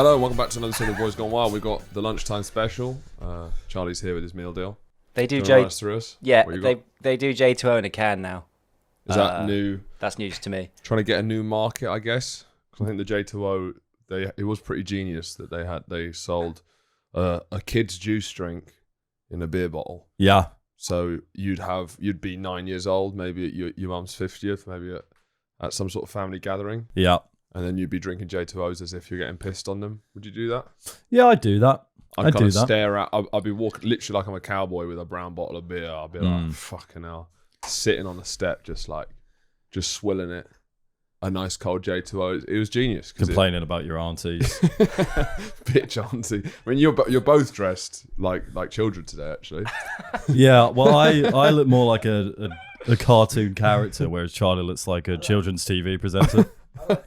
Hello, welcome back to another episode of Boys Gone Wild. We've got the lunchtime special. Charlie's here with his meal deal. They do Yeah, they do J2O in a can now. Is that new? That's news to me. Trying to get a new market, I guess. Because I think the J2O, it was pretty genius that they sold a kid's juice drink in a beer bottle. Yeah. So you'd be 9 years old, maybe at your mum's 50th, maybe at some sort of family gathering. Yeah. And then you'd be drinking J2Os as if you're getting pissed on them. Would you do that? Yeah, I'd do that. I'd kind of stare at. I'd be walking literally like I'm a cowboy with a brown bottle of beer. I'd be like, fucking hell, sitting on the step, just swilling it. A nice cold J2O. It was genius. Complaining about your aunties. Bitch auntie. I mean, you're both dressed like children today, actually. Yeah, well, I look more like a cartoon character, whereas Charlie looks like a children's TV presenter.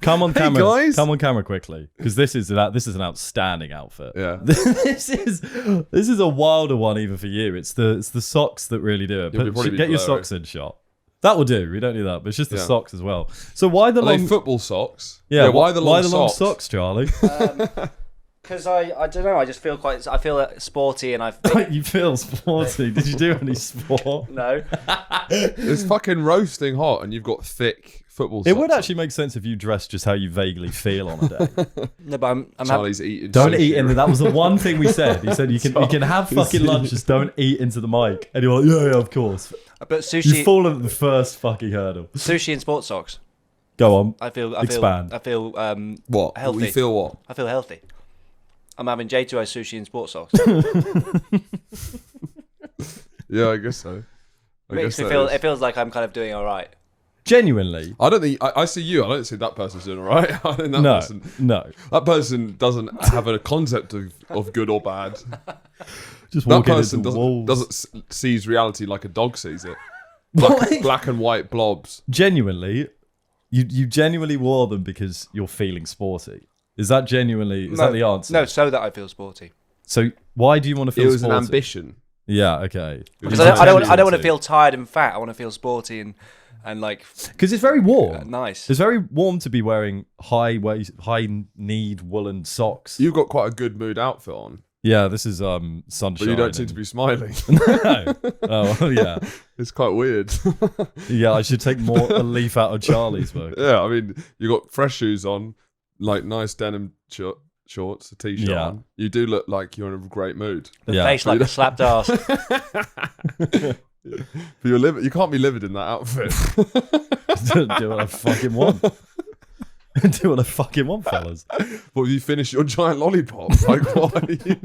Come on camera, guys. Come on camera quickly, because this is an outstanding outfit. Yeah, this is a wilder one even for you. It's the socks that really do it. Get your socks in shot. That will do. We don't need that, but it's just the socks as well. So why the long football socks? Yeah, why the long socks, Charlie? Because I don't know. I just feel I feel sporty, and You feel sporty? Did you do any sport? No. It's fucking roasting hot, and you've got thick football socks. It would actually make sense if you dressed just how you vaguely feel on a day. No, but I'm Charlie's eating. Don't eat into that. Was the one thing we said. He said you can have fucking lunch, just don't eat into the mic. And you're like, yeah, of course. But sushi. You've fallen at the first fucking hurdle. Sushi and sports socks. Go on. Expand. I feel what? Healthy. You feel what? I feel healthy. I'm having J2O sushi and sports socks. Yeah, I guess so. It feels like I'm kind of doing all right. Genuinely. I don't think I see you. I don't see that person's doing all right. I think that person doesn't have a concept of good or bad. Just that person doesn't sees reality like a dog sees it. Black and white blobs. Genuinely, you genuinely wore them because you're feeling sporty. Is that genuinely? Is that the answer? No, so that I feel sporty. So why do you want to feel? It was sporty? an ambition. Yeah. Okay. Because I don't want to feel tired and fat. I want to feel sporty and like. Because it's very warm. Nice. It's very warm to be wearing high kneed woolen socks. You've got quite a good mood outfit on. Yeah, this is sunshine. But you don't seem to be smiling. No. Oh, yeah. It's quite weird. Yeah, I should take more a leaf out of Charlie's book. Yeah, I mean, you got fresh shoes on, like nice denim shorts, a t-shirt on. You do look like you're in a great mood. The face like a slapped ass. But you can't be livid in that outfit. Do what I fucking want. Do what I fucking want, fellas. Well, you finish your giant lollipop. Like, what are you?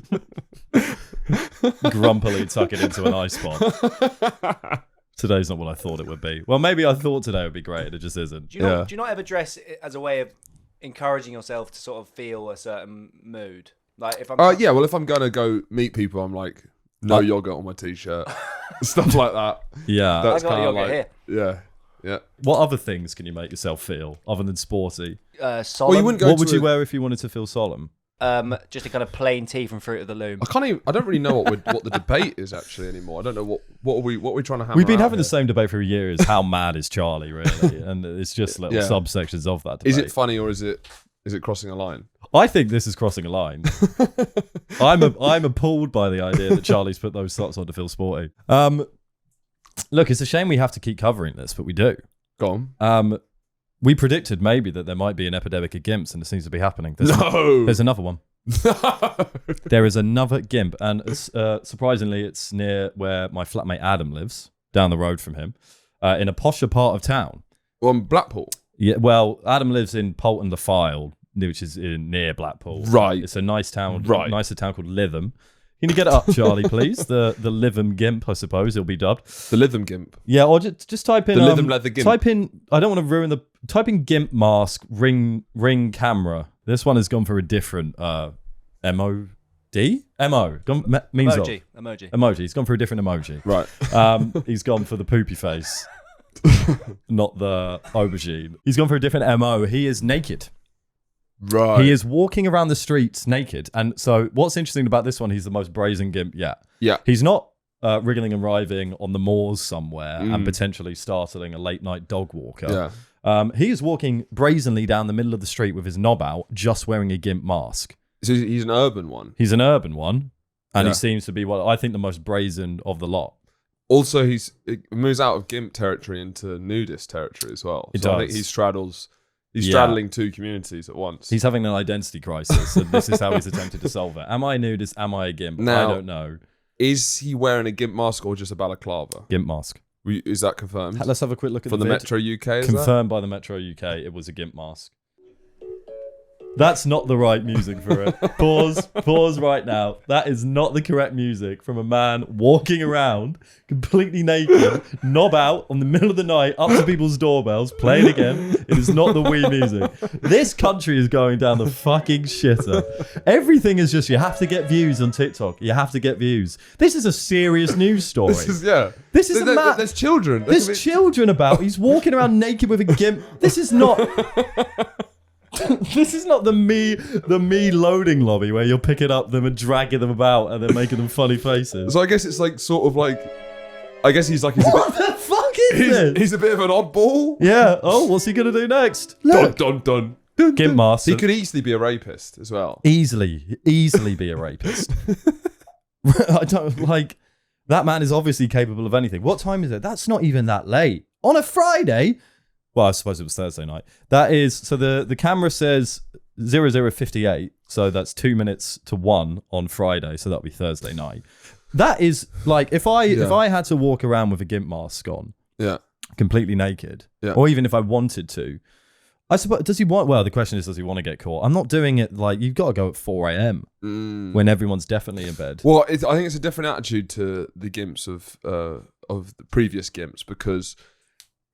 Grumpily tuck it into an ice pod. Today's not what I thought it would be. Well, maybe I thought today would be great, and it just isn't. Do you not ever dress it as a way of encouraging yourself to sort of feel a certain mood? Like if I'm well, if I'm gonna go meet people, I'm like, no yogurt on my t-shirt, stuff like that. Yeah, that's I got kind of yogurt here. Yeah. What other things can you make yourself feel other than sporty? Solemn. Well, you wouldn't go. What would you wear if you wanted to feel solemn? Just a kind of plain tea from Fruit of the Loom. I don't really know what the debate is actually anymore. I don't know what are we trying to hammer. We've been having here? the same debate for a year. Is how mad is Charlie really? And it's just little subsections of that debate. Is it funny or is it crossing a line? I think this is crossing a line. I'm appalled by the idea that Charlie's put those socks on to feel sporty. Look, it's a shame we have to keep covering this, but we do. Go on. We predicted maybe that there might be an epidemic of gimps, and it seems to be happening. There's another one. There is another gimp, and surprisingly, it's near where my flatmate Adam lives, down the road from him, in a posher part of town. Well, Blackpool. Yeah, well, Adam lives in Polton the File, which is near Blackpool. Right. It's a nice town, Nicer town called Lytham. Can you get it up, Charlie, please? The Lytham Gimp, I suppose it'll be dubbed. The Lytham Gimp. Yeah, or just type in... The Lytham Leather Gimp. Type in... I don't want to ruin the... Type in Gimp mask, ring camera. This one has gone for a different M-O-D? M-O. Means emoji. He's gone for a different emoji. Right. He's gone for the poopy face. Not the aubergine. He's gone for a different M-O. He is naked. Right. He is walking around the streets naked. And so what's interesting about this one, he's the most brazen gimp yet. Yeah. He's not wriggling and writhing on the moors somewhere and potentially startling a late night dog walker. Yeah. He is walking brazenly down the middle of the street with his knob out, just wearing a gimp mask. So he's an urban one. He's an urban one, and Yeah. he seems to be what I think the most brazen of the lot. Also, he moves out of gimp territory into nudist territory as well. He so I does. think he's straddling two communities at once. He's having an identity crisis, and this is how he's attempted to solve it. Am I a nudist? Am I a gimp? Now- I don't know. Is he wearing a gimp mask or just a balaclava? Gimp mask. Is that confirmed? Let's have a quick look at From the vid. Metro UK, is that? Confirmed by the Metro UK, it was a gimp mask. That's not the right music for it. Pause right now. That is not the correct music from a man walking around completely naked, knob out on the middle of the night, up to people's doorbells, playing again. It is not the Wii music. This country is going down the fucking shitter. Everything is just, you have to get views on TikTok. You have to get views. This is a serious news story. This is a man. There's children. There's children about. He's walking around naked with a gimp. This is not. This is not the me loading lobby where you're picking up them and dragging them about and then making them funny faces. So I guess it's like sort of like, I guess he's a bit. What the fuck is this? He's a bit of an oddball. Yeah. Oh, what's he gonna do next? Look. Dun. Gimp mask. He could easily be a rapist as well. Easily be a rapist. I don't like. That man is obviously capable of anything. What time is it? That's not even that late on a Friday. Well, I suppose it was Thursday night. That is, so the camera says 00:58, so that's 2 minutes to 1 on Friday, so that'll be Thursday night. That is like if I had to walk around with a gimp mask on, completely naked, or even if I wanted to, I suppose does he want? Well, the question is, does he want to get caught? I'm not doing it like you've got to go at 4 a.m. when everyone's definitely in bed. Well, I think it's a different attitude to the gimps of the previous gimps because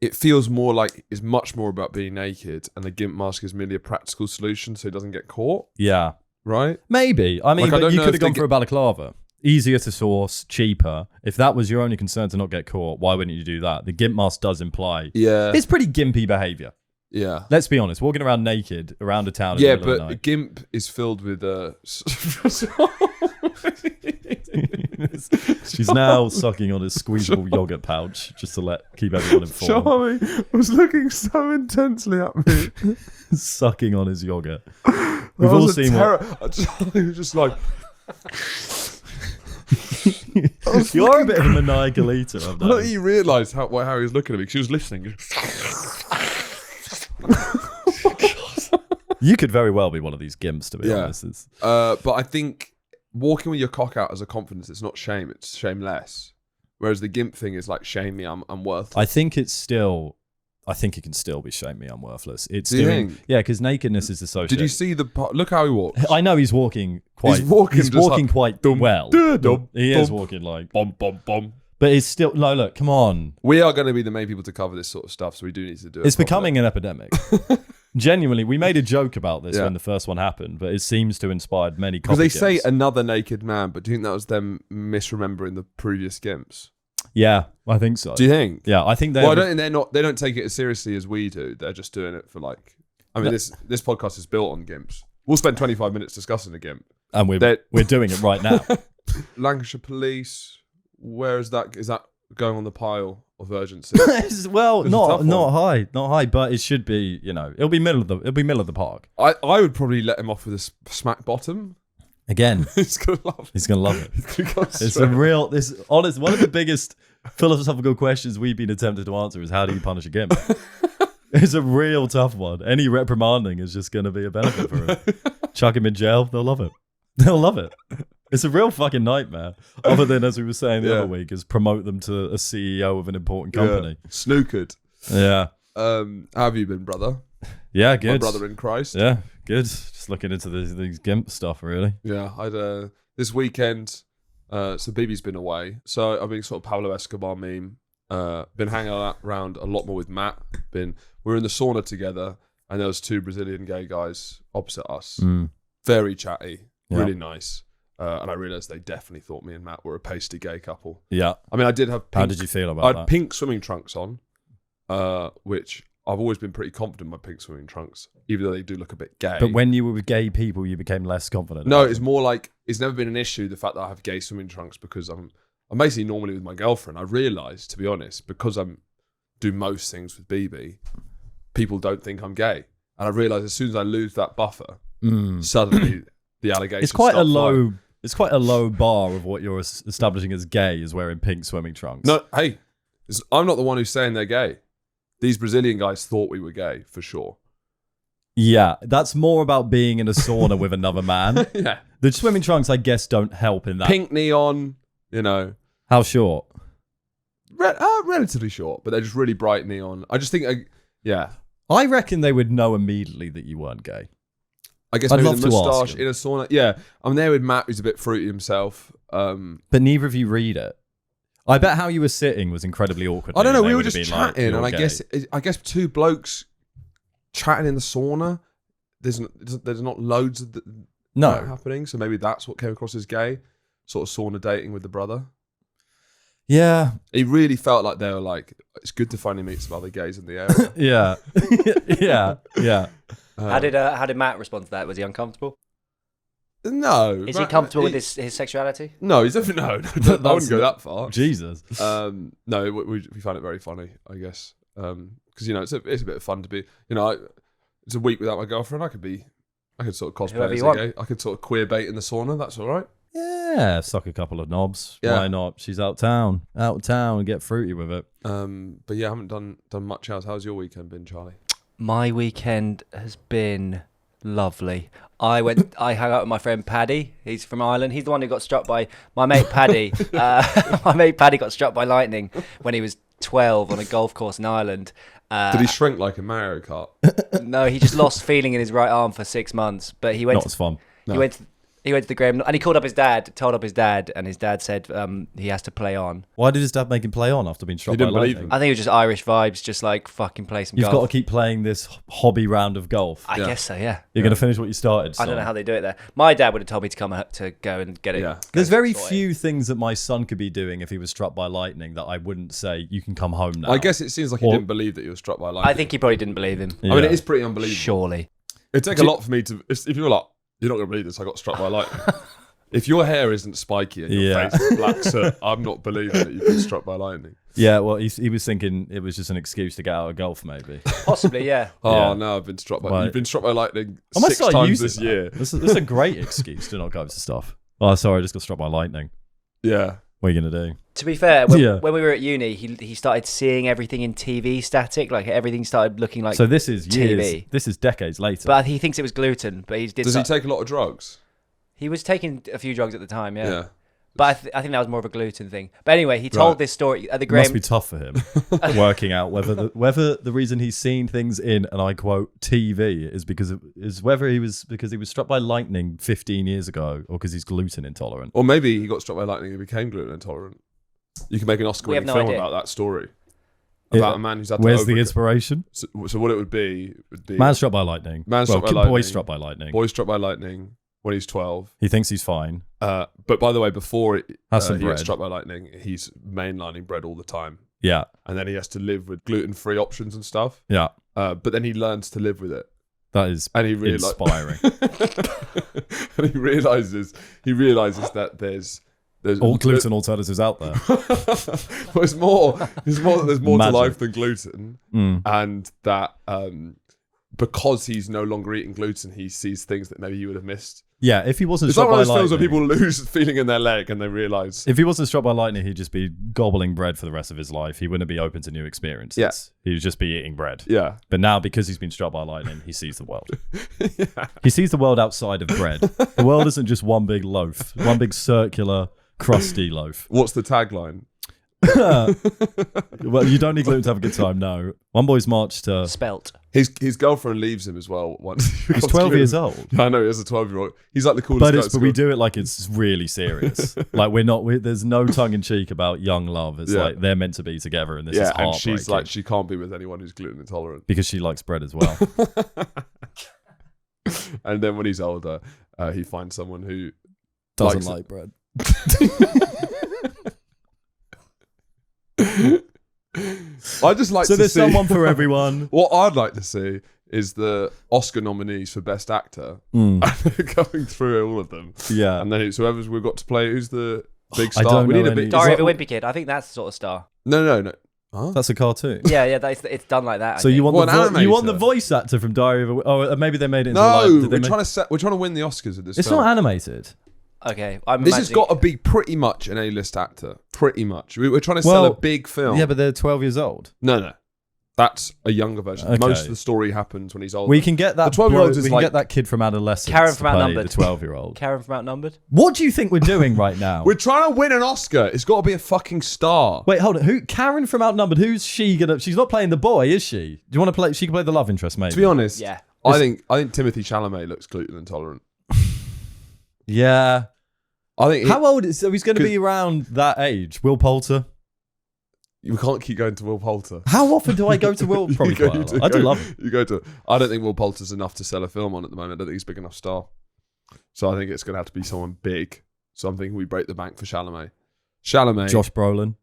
it feels more like it's much more about being naked, and the gimp mask is merely a practical solution so he doesn't get caught. Yeah, right. Maybe. I mean, Like, but you could have gone for a balaclava. Easier to source, cheaper. If that was your only concern to not get caught, why wouldn't you do that? The gimp mask does imply. Yeah. It's pretty gimpy behavior. Yeah. Let's be honest. Walking around naked around a town. Yeah, in the middle but of the a night. gimp is filled with She's now sucking on a squeezable yogurt pouch just to keep everyone informed. Charlie was looking so intensely at me. Sucking on his yogurt. We've all seen Charlie was just like. You're a bit of a maniacal eater. I don't think he realised how he was looking at me because she was listening. You could very well be one of these gimps, to be honest. But I think walking with your cock out as a confidence, it's not shame, it's shameless. Whereas the gimp thing is like, shame me, I'm worthless. I think it can still be shame me, I'm worthless. It's Do you think? Yeah, because nakedness is associated. Did you see look how he walks? I know he's walking quite. He's walking like, quite dum, well. dum, He dum, is walking like. Bom, bom, bom. But it's still no. Look, come on. We are going to be the main people to cover this sort of stuff, so we do need to do it. It's becoming an epidemic. Genuinely, we made a joke about this Yeah. when the first one happened, but it seems to inspired many. Because they copy say gimps. another naked man, but do you think that was them misremembering the previous gimps? Yeah, I think so. Do you think? Yeah, I think they. Well, I don't think they don't take it as seriously as we do. They're just doing it for like. I mean, this podcast is built on gimps. We'll spend 25 minutes discussing a gimp, and we're doing it right now. Lancashire police. Where is that? Is that going on the pile of urgency? Well, It's a tough not one. high, but it should be. You know, it'll be middle of the park. I would probably let him off with a smack bottom. Again, He's gonna love it. he's gonna love it. He's gonna go It's straight. honest. One of the biggest philosophical questions we've been attempted to answer is how do you punish a gimp? It's a real tough one. Any reprimanding is just going to be a benefit for him. Chuck him in jail, they'll love it. They'll love it. It's a real fucking nightmare. Other than, as we were saying the other week, is promote them to a CEO of an important company. Yeah. Snookered. Yeah. How have you been, brother? Yeah, good. My brother in Christ. Yeah, good. Just looking into these gimp stuff, really. Yeah, I'd this weekend. So BB's been away, so I've been sort of Pablo Escobar meme. Been hanging around a lot more with Matt. We're in the sauna together, and there was 2 Brazilian gay guys opposite us. Very chatty, really nice. And I realised they definitely thought me and Matt were a pasty gay couple. Yeah. I mean, I did have. How did you feel I about had that? pink swimming trunks on, which I've always been pretty confident in my pink swimming trunks, even though they do look a bit gay. But when you were with gay people, you became less confident. No, about it's them. more like it's never been an issue, the fact that I have gay swimming trunks, because I'm basically normally with my girlfriend. I realised, to be honest, because do most things with BB, people don't think I'm gay. And I realised as soon as I lose that buffer, suddenly the allegations. It's quite a start low. flying. It's quite a low bar of what you're establishing as gay is wearing pink swimming trunks. No, hey, I'm not the one who's saying they're gay. These Brazilian guys thought we were gay for sure. Yeah, that's more about being in a sauna with another man. Yeah, The swimming trunks, I guess, don't help in that. pink neon. You know, How short? relatively short, but they're just really bright neon. I just think, yeah. I reckon they would know immediately that you weren't gay. I guess I'd maybe love the to ask moustache him. in a sauna. Yeah, I'm there with Matt, who's a bit fruity himself. But neither of you read it. I bet how you were sitting was incredibly awkward. I don't know. They We were would have just been like, chatting, "You're and gay." I guess two blokes chatting in the sauna. There's not loads of that No. happening, so maybe that's what came across as gay. Sort of sauna dating with the brother. Yeah. He really felt like they were like, it's good to finally meet some other gays in the area. Yeah. Yeah. How did Matt respond to that? Was he uncomfortable? No, Is he comfortable with his sexuality? No, he's definitely no. I wouldn't go that far. Jesus. No, we found it very funny, I guess, because it's a bit of fun to be. It's a week without my girlfriend. I could sort of cosplay Whoever as you a want. gay. I could sort of queer bait in the sauna. That's all right. Yeah, suck a couple of knobs. Yeah. Why not? She's out of town, and get fruity with it. But yeah, I haven't done much else. How's your weekend been, Charlie? My weekend has been lovely. I hung out with my friend Paddy. He's from Ireland. He's the one who got struck by my mate Paddy. My mate Paddy got struck by lightning when he was 12 on a golf course in Ireland. Did he shrink like a Mario Kart? No, he just lost feeling in his right arm for 6 months. But he went. Not as fun. He went to the grave, and he called up his dad, told up his dad, and his dad said he has to play on. Why did his dad make him play on after being struck He by didn't believe lightning? him. I think it was just Irish vibes, just like fucking play some You've golf. got to keep playing this hobby round of golf. I guess so, yeah. You're going to finish what you started. I don't son. know how they do it there. My dad would have told me to come to go and get it. Yeah. There's very sorted. few things that my son could be doing if he was struck by lightning that I wouldn't say, you can come home now. I guess it seems like he didn't believe that you were struck by lightning. I think he probably didn't believe him. Yeah. I mean, it is pretty unbelievable. Surely. It'd take a lot for me to. If you're like, you're not going to believe this, I got struck by lightning. If your hair isn't spiky and your Yeah. face is black, so I'm not believing that you've been struck by lightning. Yeah, well, he was thinking it was just an excuse to get out of golf, maybe. Possibly, yeah. Oh Yeah. no, I've been struck by. Right. You've been struck by lightning I might 6 start times using this that. year. This is a great excuse to not go to stuff. Oh, sorry, I just got struck by lightning. Yeah. What are you going to do? To be fair, when we were at uni, he started seeing everything in TV static. Like everything started looking like. So this is years. TV. This is decades later. But he thinks it was gluten. But he did. Does he take a lot of drugs? He was taking a few drugs at the time, yeah. Yeah. But I think that was more of a gluten thing. But anyway, he told Right. this story at the It Graham. must be tough for him working out whether the reason he's seen things in, and I quote, TV is whether he was struck by lightning 15 years ago or because he's gluten intolerant. Or maybe he got struck by lightning and became gluten intolerant. You can make an Oscar-winning no film idea. about that story. About Yeah. a man who's had to Where's the inspiration? So what it would be Man struck by lightning. Man struck by Boy lightning. struck by lightning. boy struck by lightning when he's 12. He thinks he's fine. But by the way, before Have some he bread. gets struck by lightning, he's mainlining bread all the time. Yeah, And then he has to live with gluten-free options and stuff. yeah. But then he learns to live with it. That is And he inspiring. And he realizes that there's All gluten alternatives out there. well, there's more to Magic. life than gluten, Mm. and that because he's no longer eating gluten, he sees things that maybe he would have missed. Yeah, if he wasn't It's struck not one by of those films where lightning, people lose feeling in their leg and they realize. if he wasn't struck by lightning, he'd just be gobbling bread for the rest of his life. He wouldn't be open to new experiences. Yeah. He would just be eating bread. Yeah, But now, because he's been struck by lightning, he sees the world. yeah. He sees the world outside of bread. The world isn't just one big loaf, one big circular, crusty loaf. What's the tagline? Well, you don't need gluten to have a good time, no. One boy's march to... Spelt. His girlfriend leaves him as well once. He's 12 years old. I know, he has a 12-year-old. He's like the coolest But guy at we school. do it like it's really serious. Like there's no tongue in cheek about young love. It's Yeah. like they're meant to be together, and this is Yeah, heartbreaking. and she's like, she can't be with anyone who's gluten intolerant. because she likes bread as well. And then when he's older, he finds someone who Doesn't likes it. like bread. I just like So to there's see someone for everyone. What I'd like to see is the Oscar nominees for Best Actor going through all of them, Yeah. and then it's whoever's we've got to play. Who's the big I star? don't We know need a any- big. Diary Is of a that- Wimpy Kid. I think that's the sort of star. No. Huh? That's a cartoon. Yeah, it's done like that. So you want you want the animator? voice actor from Diary of a... Oh, maybe they made it into No, we're trying to win the Oscars with this It's film. not animated. Okay, This has got to be pretty much an A-list actor. Pretty much. We're trying to sell a big film. Yeah, but they're 12 years old. No. That's a younger version. Okay. Most of the story happens when he's older. We can get that. The 12-year-old is we can like... get that kid from Adolescence. Karen from to play Outnumbered. The 12-year-old. Karen from Outnumbered. What do you think we're doing right now? We're trying to win an Oscar. It's got to be a fucking star. Wait, hold on. Who? Karen from Outnumbered. Who's she gonna? She's not playing the boy, is she? Do you want to play? She can play the love interest, maybe. To be honest, Yeah. I think Timothée Chalamet looks gluten intolerant. Yeah. I think How old is? So he's going to be around that age. Will Poulter. we can't keep going to Will Poulter. How often do I go to Will? Probably quite a lot. I do love him. You go to. I don't think Will Poulter's enough to sell a film on at the moment. I don't think he's a big enough star. So I think it's going to have to be someone big. So I'm thinking we break the bank for Chalamet. Josh Brolin.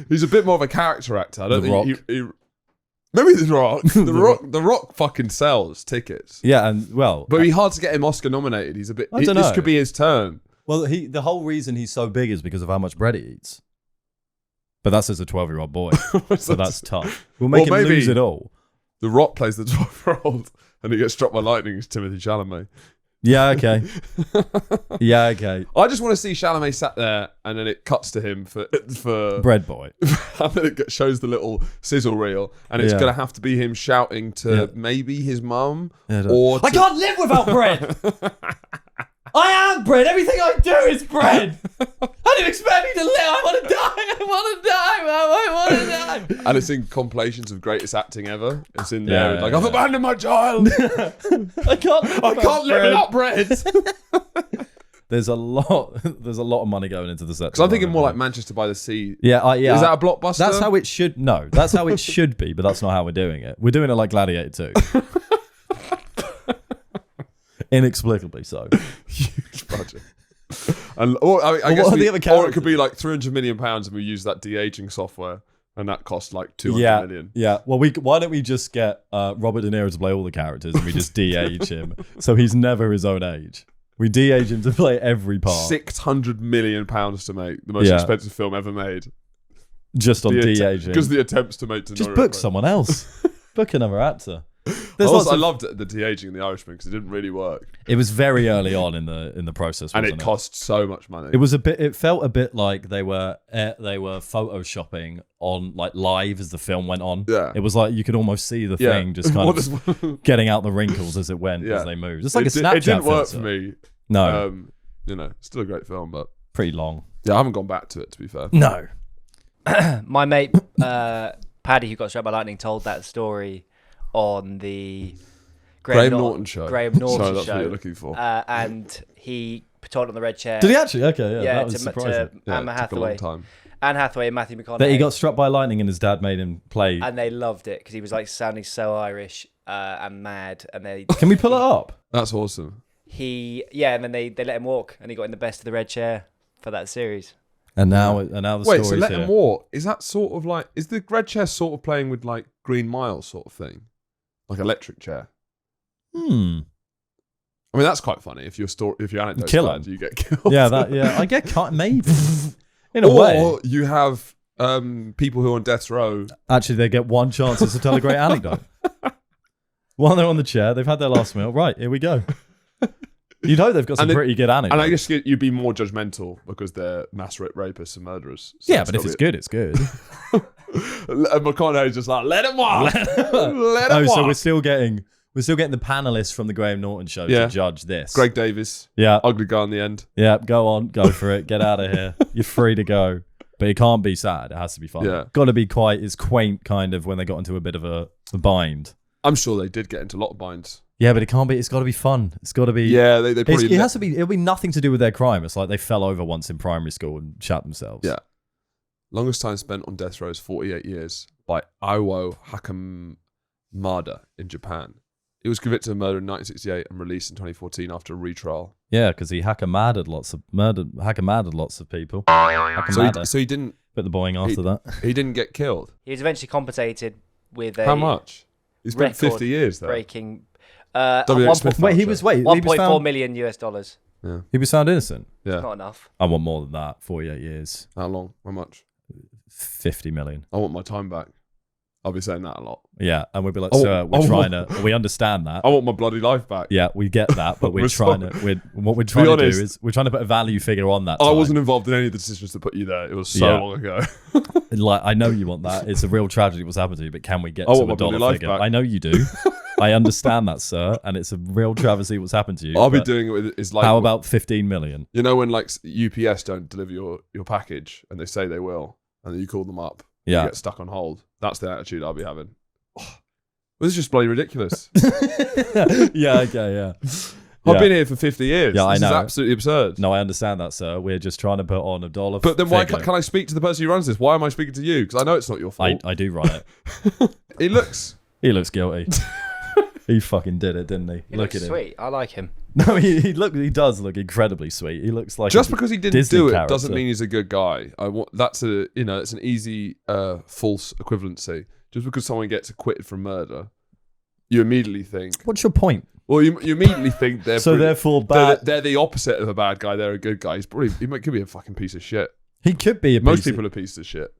He's a bit more of a character actor. I don't The think Rock. maybe The Rock. The Rock fucking sells tickets. Yeah, and well, But it'd be hard to get him Oscar nominated. He's a bit. I don't This know. could be his turn. well, the whole reason he's so big is because of how much bread he eats. But that's as a 12-year-old boy, so that's tough. We'll make him maybe- lose it all. The Rock plays the 12-year-old, and he gets struck by lightning. It's Timothée Chalamet. Yeah, okay. Yeah, okay. I just want to see Chalamet sat there, and then it cuts to him for Bread boy. and then it shows the little sizzle reel, and it's Yeah. going to have to be him shouting to Yeah. maybe his mum Yeah, or I can't live without bread. I am bread. Everything I do is bread. How do you expect me to live? I want to die. I want to die. and it's in compilations of greatest acting ever. It's in Yeah, there. yeah, Like, yeah. I've abandoned my child. I can't live without bread. There's a lot of money going into the set. Because I'm thinking more like Manchester by the Sea. Yeah. Is that a blockbuster? That's how it should. No, that's how it should be, but that's not how we're doing it. We're doing it like Gladiator 2. Inexplicably so. Huge budget. And I guess what are the other or it characters? could be like £300 million, and we use that de-aging software, and that costs like 200 Yeah, million. yeah. Well, why don't we just get Robert De Niro to play all the characters, and we just de-age him, so he's never his own age. We de-age him to play every part, £600 million to make, the most Yeah. expensive film ever made. just on de-aging. Because the attempts to make Just book someone else. Book another actor. There's Also, lots I of, loved the de-aging in The Irishman because it didn't really work, it was very early on in the process, and wasn't it cost so much money. It was a bit. It felt a bit like they were photoshopping on like live as the film went on. Yeah. It was like you could almost see the Yeah. thing just kind of getting out the wrinkles as it went Yeah. as they moved. It's like a It Snapchat didn't work filter. for me. No, Still a great film, but pretty long. yeah, I haven't gone back to it, to be fair. No. My mate Paddy, who got struck by lightning, told that story on the Graham Norton show. Graham Norton Sorry, that's show. what you're looking for. And he told it on the red chair. Did he actually? Okay, yeah, Yeah, that was to surprising. Yeah, Anne it took a long Hathaway. time. Anne Hathaway and Matthew McConaughey. That he got struck by lightning and his dad made him play. and they loved it because he was like sounding so Irish and mad. And they Can we pull it up? That's awesome. and then they let him walk, and he got in the best of the red chair for that series. And now the Wait, story's so let here. him walk? Is that sort of like, is the red chair sort of playing with like Green Mile sort of thing? Like electric chair? I mean, that's quite funny. If your anecdote Kill bad, him. you get killed. Yeah, I get maybe in a way. Or you have people who are on death row. Actually, they get one chance to tell a great anecdote. While they're on the chair, they've had their last meal. Right, here we go. You'd hope they've got some pretty good anecdotes. And I guess you'd be more judgmental because they're mass rapists and murderers. So yeah, but if it's good, it's good. And McConaughey's just like, let him walk. Let him walk. So we're still getting the panelists from the Graham Norton show to judge this. Greg Davis. Yeah. Ugly guy in the end. Yeah, go on, go for it. Get out of here. You're free to go. But it can't be sad. It has to be fun. Yeah. Got to be it's quaint kind of when they got into a bit of a bind. I'm sure they did get into a lot of binds. Yeah, but it can't be. It's got to be fun. It's got to be. Yeah, they probably. It has to be. It'll be nothing to do with their crime. It's like they fell over once in primary school and shot themselves. Yeah. Longest time spent on death row is 48 years by Iwo Hakamada in Japan. He was convicted of murder in 1968 and released in 2014 after a retrial. Yeah, because he hackamaded lots of people. So he didn't. Bit the boing after that. He didn't get killed. He was eventually compensated with a How much? He spent 50 years there. breaking W.H. Smith Wait, he was 1.4 million US dollars. Yeah. He was found innocent. Yeah. Not enough. I want more than that. 48 years. How long? How much? 50 million. I want my time back. I'll be saying that a lot. Yeah, and we'll be like, I sir, want- we understand that. I want my bloody life back. Yeah, we get that, but we're trying to. What we're trying to do is we're trying to put a value figure on that. I time. wasn't involved in any of the decisions to put you there. It was so long ago. Like, I know you want that. It's a real tragedy what's happened to you, but can we get I to want a my bloody dollar life figure? back. I know you do. I understand that, sir, and it's a real travesty what's happened to you. I'll be but doing it with it's like how about 15 million? you know when like UPS don't deliver your package and they say they will, and then you call them up, Yeah. you get stuck on hold. That's the attitude I'll be having. Well, this is just bloody ridiculous. Yeah, okay, yeah. I've been here for 50 years. Yeah, I This know. is absolutely absurd. No, I understand that, sir. We're just trying to put on a dollar. But then why figure. can I speak to the person who runs this? Why am I speaking to you? Because I know it's not your fault. I do run it. He looks. He looks guilty. He fucking did it, didn't he? He Look looks at him. sweet. I like him. No, he does look incredibly sweet. He looks like Just a because he didn't Disney do it character. doesn't mean he's a good guy. That's it's an easy false equivalency. Just because someone gets acquitted from murder, you immediately think. What's your point? Well, you immediately think they're So therefore, bad. they're the opposite of a bad guy. They're a good guy. Could be a fucking piece of shit. He could be a Most piece of- people are pieces of shit.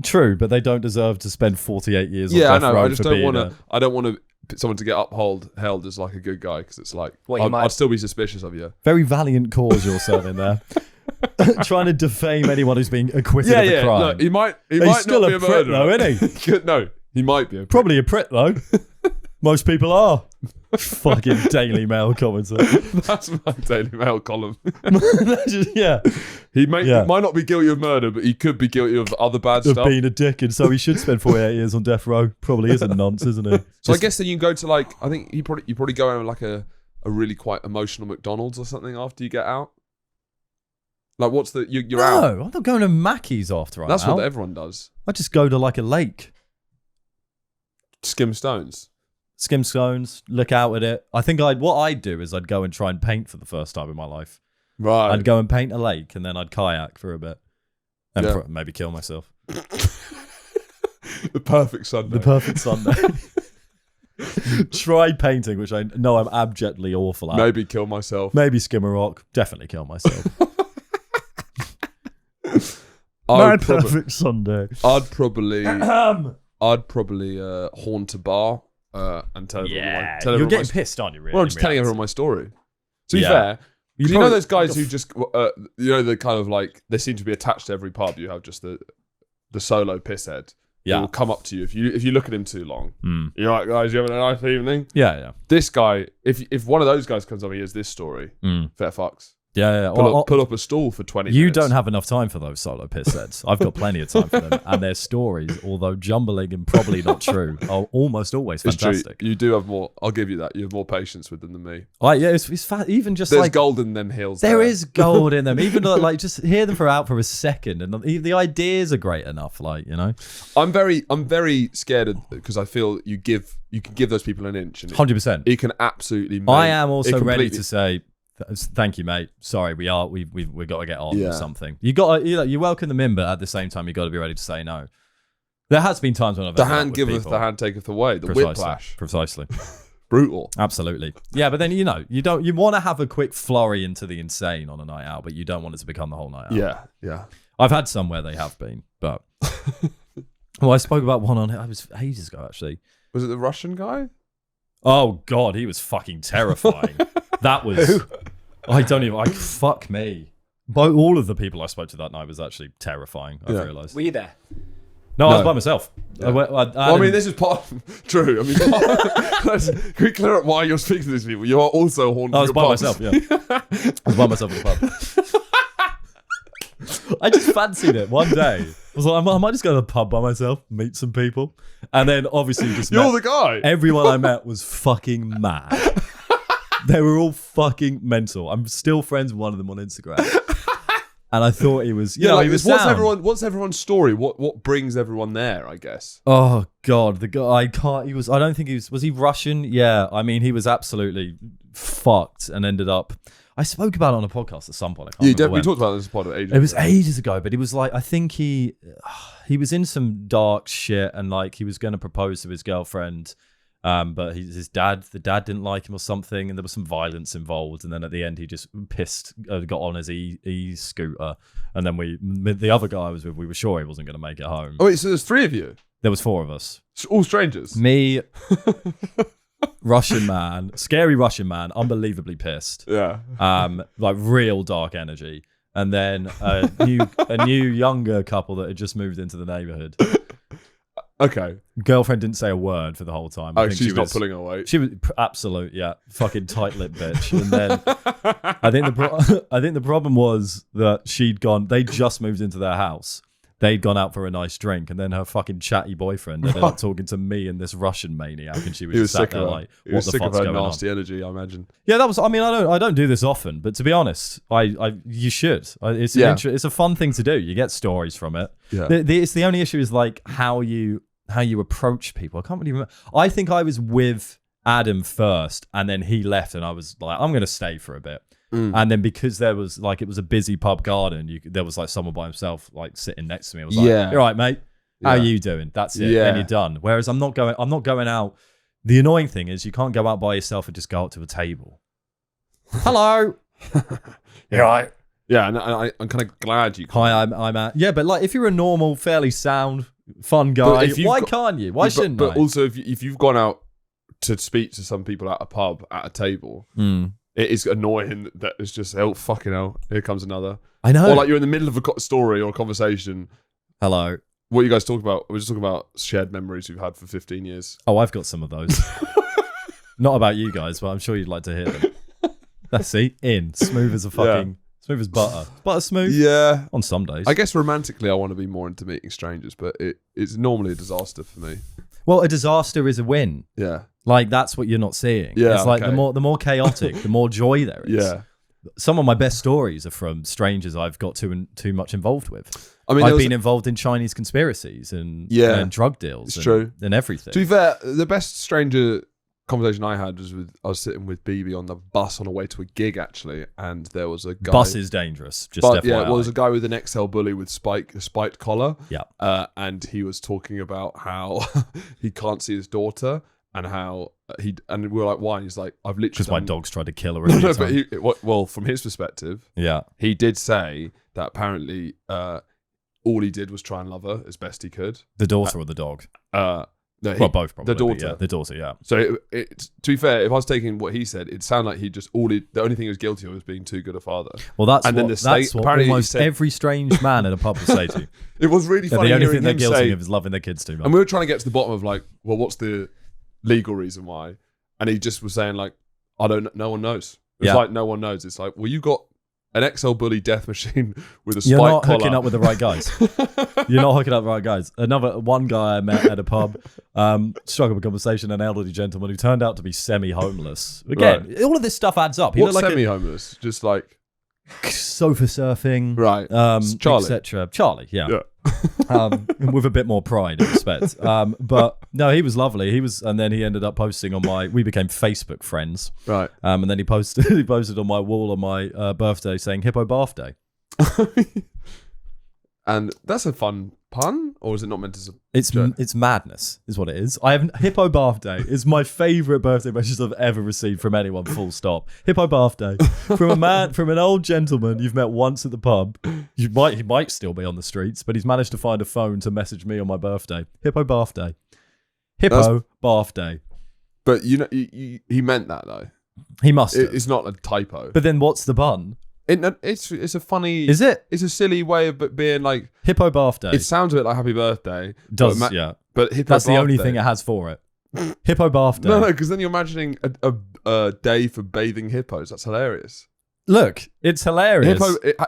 True, but they don't deserve to spend 48 years. Yeah, I on death know. row I just for don't being want to. I don't want someone to get held as like a good guy because it's like What, you might- I'd still be suspicious of you. Very valiant cause you're serving there. Trying to defame anyone who's being acquitted of a crime. Look, he might He's still not be a a prick murderer. though, isn't he? No, he might be a prick. Probably a prick though. Most people are. Fucking Daily Mail commenter. That's my Daily Mail column. Yeah. He might not be guilty of murder, but he could be guilty of other bad Of stuff. being a dick, and so he should spend 48 years on death row. Probably is a nonce, isn't he? So I guess then you can go to like I think you probably go around like a really quite emotional McDonald's or something after you get out. Like what's the you're out? No, I'm not going to Mackey's after I'm That's out. what everyone does. I just go to like a lake. Skim stones. Skim stones, look out at it. I think what I'd do is I'd go and try and paint for the first time in my life. Right. I'd go and paint a lake and then I'd kayak for a bit. And Yeah. maybe kill myself. The perfect Sunday. The perfect Sunday. Try painting, which I know I'm abjectly awful at. Maybe kill myself. Maybe skim a rock. Definitely kill myself. I'd Sunday. probably haunt a bar and tell everyone. You're everyone getting pissed, aren't you? Really? Well, I'm just telling everyone my story. To be Yeah. fair, you know probably- those guys who just the kind of like they seem to be attached to every pub. You have just the solo pisshead. He Yeah. will come up to you if you look at him too long. Mm. You're like, guys, you having a nice evening? Yeah. This guy, if one of those guys comes up, he has this story. Mm. Fair fucks. Yeah. Pull up a stool for 20 You minutes. don't have enough time for those solo piss sets. I've got plenty of time for them. And their stories, although jumbling and probably not true, are almost always It's true. fantastic. You do have more. I'll give you that. You have more patience with them than me. It's even just There's like gold in them hills. there is gold in them. Even though, like just hear them for a second, and the ideas are great enough. Like I'm very scared because I feel you can give those people an inch and 100%. it can absolutely. I am also it ready completely- to say. Thank you, mate. Sorry, we've got to get on Yeah. with something. You got you welcome them in, but at the same time, you got to be ready to say no. There has been times when I've The ended up hand with giveth, people. the hand taketh away. The Precisely. whiplash, Precisely. brutal. Absolutely. Yeah, but then you want to have a quick flurry into the insane on a night out, but you don't want it to become the whole night out. Yeah. I've had some where they have been, but well, I spoke about one on it was ages ago actually. Was it the Russian guy? Oh God, he was fucking terrifying. That was. I don't even. Fuck me. But all of the people I spoke to that night was actually terrifying. I Yeah. realised. Were you there? No, I was by myself. Yeah. I mean, this is part true. I mean, can we clear up why you're speaking to these people? You are also haunting. I was your by pubs. myself. Yeah, I was by myself in the pub. I just fancied it one day. I was like, I might just go to the pub by myself, meet some people, and then obviously just You're met- the guy. everyone I met was fucking mad. They were all fucking mental. I'm still friends with one of them on Instagram. And I thought he was, he was sound. what's everyone's story? What brings everyone there? I guess. Oh God, the guy, I don't think was he Russian? Yeah. I mean, he was absolutely fucked and ended up, I spoke about it on a podcast at some point. I can't remember We when. talked about this pod ages. It was ago. ages ago, but he was like, I think he was in some dark shit and like he was going to propose to his girlfriend But the dad didn't like him or something, and there was some violence involved. And then at the end, he just got on his e-scooter. And then the other guy I was with, we were sure he wasn't going to make it home. Oh, wait, so there's 3 of you? There was 4 of us. All strangers? Me, Russian man, scary Russian man, unbelievably pissed. Yeah. Like real dark energy. And then a new younger couple that had just moved into the neighborhood. Okay. Girlfriend didn't say a word for the whole time. I think she's not pulling her weight. She was absolute, yeah, fucking tight-lipped bitch. And then I think the problem was that they'd just moved into their house. They'd gone out for a nice drink, and then her fucking chatty boyfriend ended up talking to me and this Russian maniac, and she was just sat there like, "What the fuck's going on?" Nasty energy, I imagine. Yeah, that was. I mean, I don't do this often, but to be honest, you should. It's a fun thing to do. You get stories from it. Yeah. It's the only issue is like how you approach people. I can't really remember. I think I was with Adam first, and then he left, and I was like, I'm going to stay for a bit. And then because there was like, it was a busy pub garden, there was like someone by himself like sitting next to me. I was like, "You're right, mate. How are you doing?" That's it. Yeah. Then you're done. Whereas I'm not going out. The annoying thing is you can't go out by yourself and just go up to a table. Hello. You're right. Yeah, and I'm kind of glad you. Hi, I'm at. Yeah, but like if you're a normal, fairly sound, fun guy, why can't you? Why shouldn't I? But also, if you've gone out to speak to some people at a pub at a table. It is annoying that it's just, oh, fucking hell, here comes another. I know. Or like you're in the middle of a story or a conversation. Hello. What are you guys talking about? We're just talking about shared memories we've had for 15 years. Oh, I've got some of those. Not about you guys, but I'm sure you'd like to hear them. Let's see. Smooth as a fucking, smooth as butter. Butter smooth? Yeah. On some days. I guess romantically I want to be more into meeting strangers, but it's normally a disaster for me. Well, a disaster is a win. Yeah. Like, that's what you're not seeing. Yeah, it's like the more chaotic, the more joy there is. Yeah. Some of my best stories are from strangers I've got too much involved with. I mean, I've been involved in Chinese conspiracies and drug deals. It's true. And everything. To be fair, the best stranger conversation I had was I was sitting with BB on the bus on the way to a gig, actually, and there was a guy. Bus is dangerous, just FYI. Yeah, well, there's a guy with an XL bully with a spiked collar. Yeah. And he was talking about how he can't see his daughter and how and we were like, why? And he's like, I've literally because my dog's tried to kill her. But from his perspective, he did say that apparently all he did was try and love her as best he could. The daughter or the dog? No, both probably. The daughter. Yeah, the daughter, yeah. So to be fair, if I was taking what he said, it sounded like the only thing he was guilty of was being too good a father. Well, that's what almost every strange man in a pub will say to you. It was really funny. The only thing they're guilty of is loving their kids too much. And we were trying to get to the bottom of like, well, what's the legal reason why? And he just was saying like, no one knows. It's like no one knows. It's like, well, you got an XL bully death machine with a spike collar. You're not hooking up with the right guys. You're not hooking up with the right guys. One guy I met at a pub, struck up a conversation, an elderly gentleman who turned out to be semi-homeless. Again, all of this stuff adds up. What's semi-homeless? Just like sofa surfing, right? Charlie, etc. Charlie, yeah. With a bit more pride and respect. But no, he was lovely. And then he ended up posting on we became Facebook friends, right? And then he posted on my wall on my birthday saying "Hippo Bath Day." And that's a fun pun, or is it not meant to? It's madness, is what it is. Hippo Bath Day is my favourite birthday message I've ever received from anyone. Full stop. Hippo Bath Day from an old gentleman you've met once at the pub. He might still be on the streets, but he's managed to find a phone to message me on my birthday. Hippo Bath Day. Bath Day. But he meant that though. He must have. It's not a typo. But then what's the pun? It's a funny. Is it? It's a silly way of being like Hippo Bath Day. It sounds a bit like Happy Birthday. Yeah. But Hippo that's Bath the only Day. thing it has for it. Hippo Bath Day. No, because then you're imagining a day for bathing hippos. That's hilarious. Look, it's hilarious.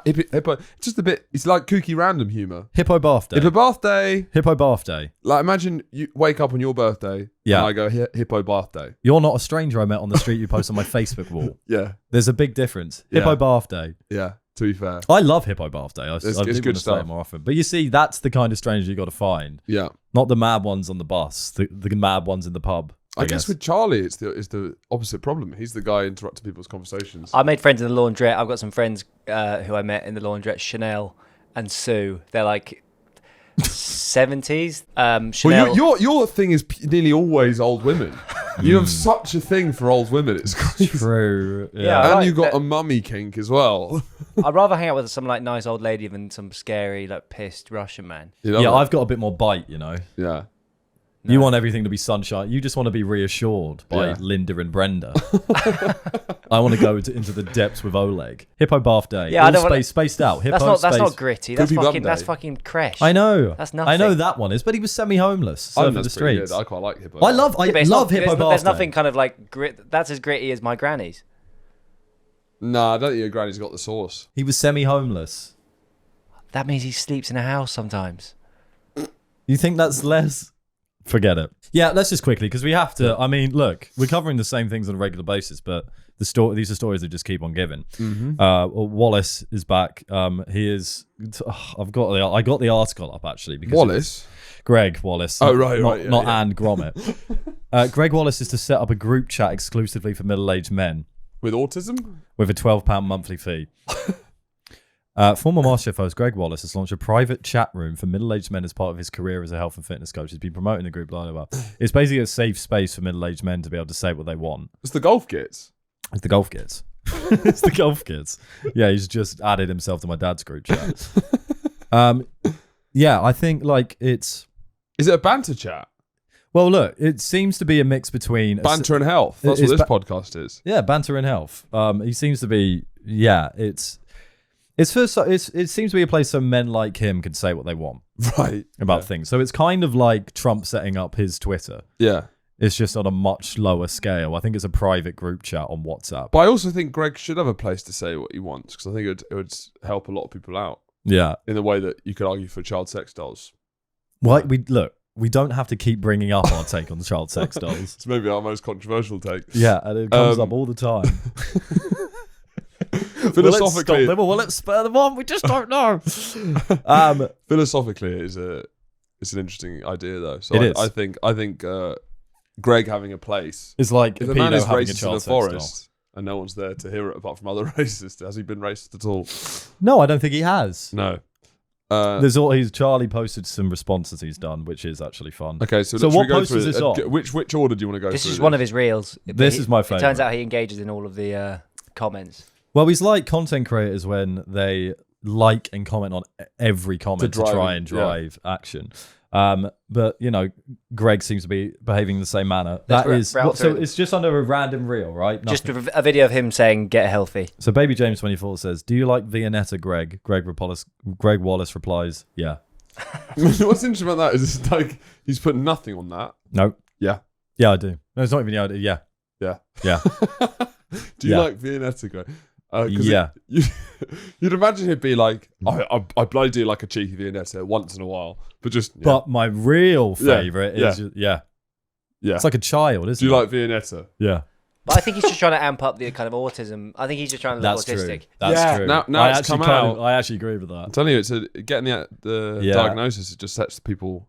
Hippo. Just a bit. It's like kooky random humor. Hippo Bath Day. Hippo Bath Day. Hippo Bath Day. Like imagine you wake up on your birthday. Yeah. And I go Hippo Bath Day. You're not a stranger I met on the street. You post on my Facebook wall. Yeah. There's a big difference. Hippo Bath Day. Yeah. To be fair, I love Hippo Bath Day. It's I good stuff. Say it more often, but you see, that's the kind of stranger you got to find. Yeah. Not the mad ones on the bus. The mad ones in the pub. I guess with Charlie, it's the opposite problem. He's the guy interrupting people's conversations. I made friends in the laundrette. I've got some friends who I met in the laundrette, Chanel and Sue. They're like 70s. Chanel. Well, your thing is nearly always old women. You have such a thing for old women. It's crazy. True. Yeah, I And like you've got that- a mummy kink as well. I'd rather hang out with some like nice old lady than some scary like pissed Russian man. You know Yeah, that? I've got a bit more bite, you know. Yeah. You want everything to be sunshine. You just want to be reassured by Yeah. Linda and Brenda. I want to go into the depths with Oleg. Hippo bath day. Yeah, I All don't wanna- spaced out. Hippo That's not space- gritty. That's Could be fucking Monday. creche. I know. That's I know nothing. that one is, but he was semi-homeless, I think surfing the that's pretty streets. good. I quite like Hippo. I love Yeah, but it's not- Hippo bath There's day. nothing kind of like grit. That's as gritty as my granny's. Nah, I don't think your granny's got the sauce. He was semi-homeless. That means he sleeps in a house sometimes. You think that's less? Forget it. Yeah, let's just quickly, because we have to. I mean, look, we're covering the same things on a regular basis, but these are stories that just keep on giving. Wallace is back. He is. I got the article up actually because Wallace? Greg Wallace. Oh, right, not, right, yeah, not yeah. Anne Gromit. Greg Wallace is to set up a group chat exclusively for middle-aged men With autism? with a £12 monthly fee. Former MasterChef host Greg Wallace has launched a private chat room for middle-aged men as part of his career as a health and fitness coach. He's been promoting the group, blah, blah, blah. It's basically a safe space for middle-aged men to be able to say what they want. It's the golf kits. It's the golf kids. It's the golf kids. Yeah, he's just added himself to my dad's group chat. Yeah, I think like it's... Is it a banter chat? Well, look, it seems to be a mix between... Banter and health. That's what It's this podcast is. Yeah, banter and health. He seems to be... Yeah, it seems to be a place so men like him can say what they want Right. about things. So it's kind of like Trump setting up his Twitter. Yeah. It's just on a much lower scale. I think it's a private group chat on WhatsApp. But I also think Greg should have a place to say what he wants because I think it would help a lot of people out Yeah. in the way that you could argue for child sex dolls. Why we don't have to keep bringing up our take on the child sex dolls. It's maybe our most controversial take. Yeah, and it comes up all the time. Philosophically, Will it spur them on? We just don't know. philosophically, it's an interesting idea though. So It is. I think Greg having a place. It's like If a a man pedo is having a racist in child a sex doll. forest and no one's there to hear it apart from other racists, has he been racist at all? No, I don't think he has. No. Charlie posted some responses he's done, which is actually fun. Okay, so So should we what go post through is it? this on? Which order do you want to go This through? is one of his reels. This is my It turns favourite. out he engages in all of the comments. Well, he's like content creators when they like and comment on every comment to try and drive action. But you know, Greg seems to be behaving in the same manner. Let's route So through it's just under a random reel, right? Just Nothing. a video of him saying "get healthy." So Baby James 24 says, "Do you like Viennetta, Greg?" Greg Wallace replies, "Yeah." What's interesting about that is it's like he's put nothing on that. No. Yeah. Yeah, I do. No, it's not even the idea. Yeah. Yeah. Yeah. Do you Yeah. like Viennetta, Greg? Yeah. You'd imagine he'd be like, I bloody do like a cheeky Viennetta once in a while, but just yeah. But my real favorite Yeah. is yeah. Yeah. It's like a child, isn't Do you it? like Viennetta? Yeah. But I think he's just trying to amp up the kind of autism. I think he's just trying to look That's autistic. true. That's Yeah. true. Now I it's actually come kind of- out. I actually agree with that. I'm telling you, it's getting the Yeah. diagnosis. It just sets people.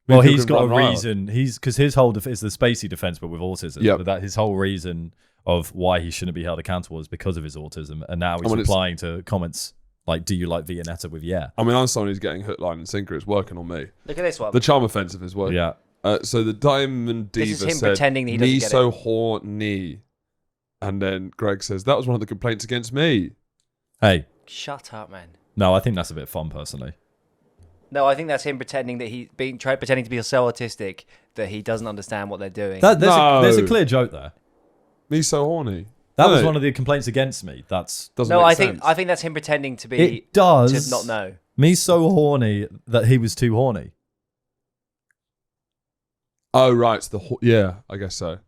Well, people he's can got a run wild. reason. Because his whole is the spacey defense, but with autism. Yep. But that his whole reason of why he shouldn't be held accountable is because of his autism, and now he's when it's- replying to comments like, "Do you like Viennetta?" with yeah. I mean, I'm someone who's getting hook, line, and sinker. It's working on me. Look at this one. The charm offensive is working. Yeah. So the Diamond Diva This is him said, pretending that he doesn't "Me get so it." horny," and then Greg says, "That was one of the complaints against me." Hey, Shut up, man. no, I think that's a bit fun personally. No, I think that's him pretending that pretending to be so autistic that he doesn't understand what they're doing. There's a No. clear joke there. Me so horny. That No, was one of the complaints against me. That's doesn't no, make I sense. think that's him pretending to be it does to not know. me so horny that he was too horny. Oh right, it's yeah, I guess so.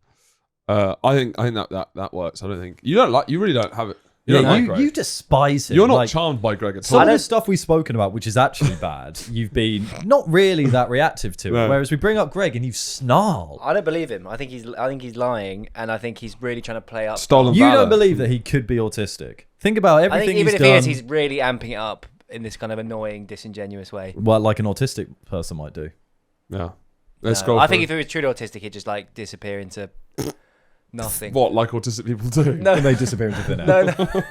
I think that works. I don't think you really don't have it. You don't like Greg. You despise him. You're not like, charmed by Greg at some all. of the stuff we've spoken about, which is actually bad, you've been not really that reactive to. No. Whereas we bring up Greg and you snarl. I don't believe him. I think he's lying, and I think he's really trying to play up. Stolen You valor. don't believe that he could be autistic. Think about I everything think even he's if he done. is, he's really amping it up in this kind of annoying, disingenuous way. Well, like an autistic person might do. Yeah. Let's No, go. I for think it. if he was truly autistic, he'd just like disappear into nothing. What, like autistic people do? No, And they disappear into thin air. no.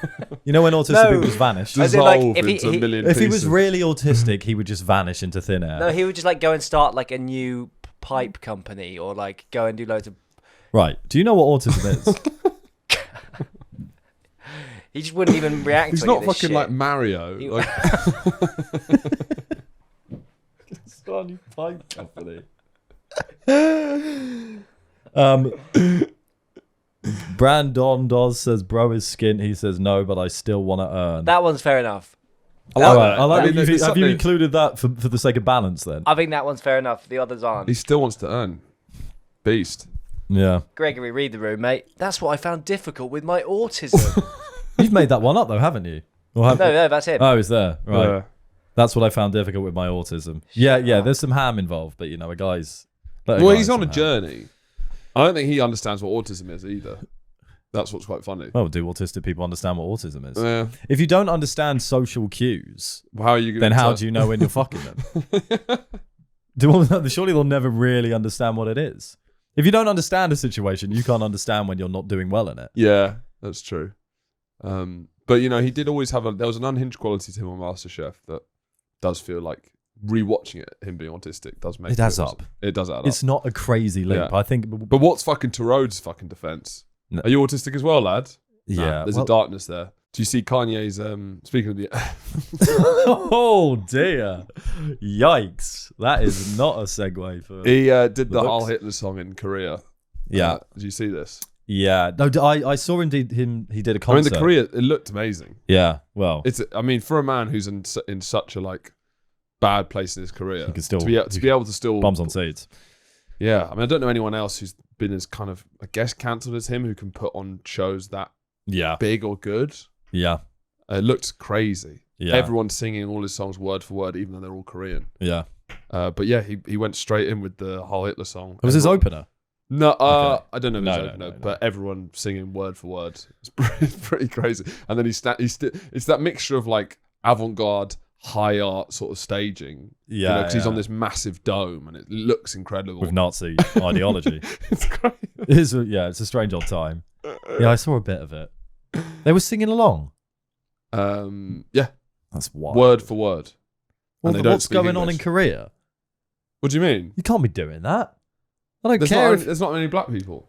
You know when autistic No. people just vanish? As in, like, Dissolve if he- into a million If he was pieces. really autistic, he would just vanish into thin air. No, he would just like go and start like a new pipe company, or like go and do loads of Right. Do you know what autism is? He just wouldn't even react. He's to not any of this fucking shit. like Mario. He- Like, Starting Pipe Company. Brandon Dawes says, bro is skint. He says, no, but I still want to earn. That one's fair enough. I like that. I like I mean, that there's have you something- included that for the sake of balance then? I think that one's fair enough. The others aren't. He still wants to earn. Beast. Yeah. Gregory, read the room, mate. That's what I found difficult with my autism. You've made that one up though, haven't you? Or have- no, that's him. Oh, it's there. Right. Yeah. That's what I found difficult with my autism. Yeah, there's some ham involved, but you know, a guy's... Well, he's on a journey. I don't think he understands what autism is either. That's what's quite funny. Oh, do autistic people understand what autism is? Yeah. If you don't understand social cues, How are you going then how do you know when you're fucking them? Surely they'll never really understand what it is. If you don't understand a situation, you can't understand when you're not doing well in it. Yeah, that's true. But you know, he did always have there was an unhinged quality to him on MasterChef that does feel like rewatching it, him being autistic does make It adds up. It does add up. It's not a crazy leap. Yeah. I think. But what's fucking Tarode's fucking defense? No. Are you autistic as well, lad? Nah, Yeah. there's a darkness there. Do you see Kanye's? Speaking of the, Oh dear! Yikes! That is not a segue for. he did the looks. Heil Hitler song in Korea. Yeah. Did you see this? Yeah. No, I saw him. He did a concert. I mean, the Korea. It looked amazing. Yeah. Well, It's. I mean, for a man who's in such a like bad place in his career, he can still to be able to still bums on seats. Yeah, I mean, I don't know anyone else who's been as kind of, I guess, cancelled as him who can put on shows that Yeah. big or good. Yeah. It looked crazy. Yeah. Everyone singing all his songs word for word, even though they're all Korean. Yeah. But yeah, he went straight in with the Heil Hitler song. It was his opener. No, Okay. I don't know if No, it's no, opener, no. but everyone singing word for word. It's pretty crazy. And then it's that mixture of like avant-garde, high art sort of staging. Yeah. Because he's on this massive dome and it looks incredible. with Nazi ideology. It's great. It's a strange old time. Yeah, I saw a bit of it. They were singing along. Yeah, That's wild. word for word. Well, and they don't what's speak going on in English. Korea? What do you mean? You can't be doing that. I don't There's care. not, there's not many black people.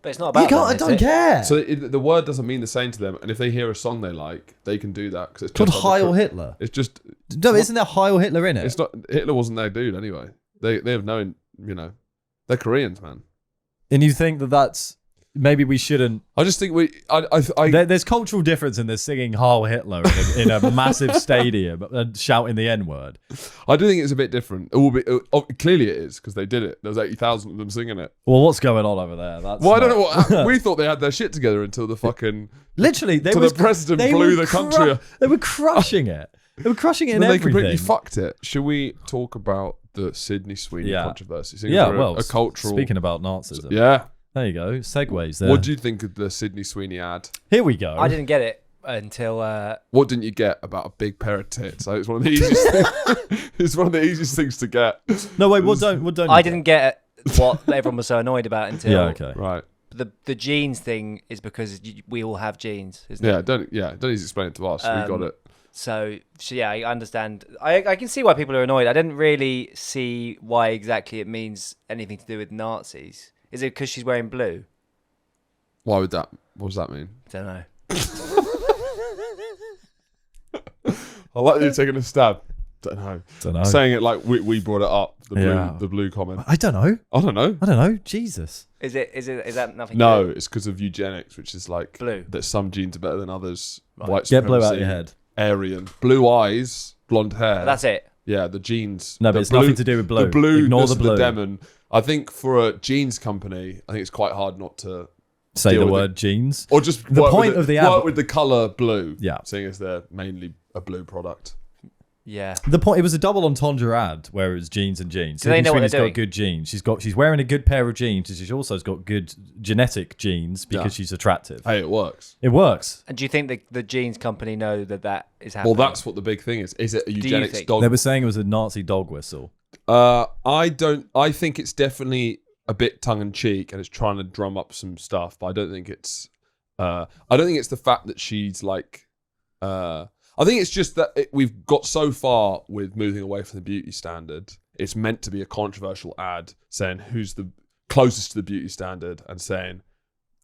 But it's not about You can't. I them, is don't it? care. So the word doesn't mean the same to them. And if they hear a song they like, they can do that. Because it's called just like Heil Hitler. It's just... No, isn't there Heil Hitler in it? It's not... Hitler wasn't their dude anyway. They have known, you know... They're Koreans, man. And you think that that's maybe we shouldn't. I just think we... There's cultural difference in this singing Heil Hitler in a massive stadium and shouting the N word. I do think it's a bit different. It will be... clearly it is, because they did it. There was 80,000 of them singing it. Well, what's going on over there? That's Well, I don't know what happened. We thought they had their shit together until the fucking... Literally, they So was, the president they blew were the country. They were crushing it. They were crushing it in Then they everything. completely fucked it. Should we talk about the Sydney Sweeney Yeah. controversy? So Yeah, for well, a cultural... speaking about Nazism. Yeah. There you go. Segues there. What do you think of the Sydney Sweeney ad? Here we go. I didn't get it until What didn't you get about a big pair of tits? It's one of the easiest things. It's one of the easiest things to get. No, wait. What don't? I you didn't get what everyone was so annoyed about until Yeah. Okay. Right. the jeans thing is because we all have jeans, isn't it? Don't need to explain it to us. We got it. So yeah, I understand. I can see why people are annoyed. I didn't really see why exactly it means anything to do with Nazis. Is it because she's wearing blue? Why would that? What does that mean? Don't know. I like you taking a stab. Don't know. know. Saying it like we brought it up. Yeah. The blue comment. I don't know. I don't know. I don't know. Jesus. Is that nothing? No, to do? it's because of eugenics, which is like Blue. that some genes are better than others. Right. White Get blue out supremacy, your head. Aryan, blue eyes, blonde hair. That's it. Yeah, the genes. No, but the it's nothing to do with blue. The blue, Ignore the blue. demon. I think for a jeans company, I think it's quite hard not to Say deal the with word jeans. or just The work point with of the work ad- with the color blue. Yeah. Seeing as they're mainly a blue product. Yeah. The point. It was a double entendre ad where it was jeans and jeans. Do they know what Sweeney's they're doing? got good genes. She's wearing a good pair of jeans, and she's also got good genetic genes because Yeah. she's attractive. Hey, it works. It works. And do you think the jeans company know that is happening? Well, that's what the big thing is. Is it a eugenics think? dog? They were saying it was a Nazi dog whistle. I don't. I think it's definitely a bit tongue in cheek, and it's trying to drum up some stuff. But I don't think it's. I don't think it's the fact that she's like. I think it's just that we've got so far with moving away from the beauty standard. It's meant to be a controversial ad saying who's the closest to the beauty standard and saying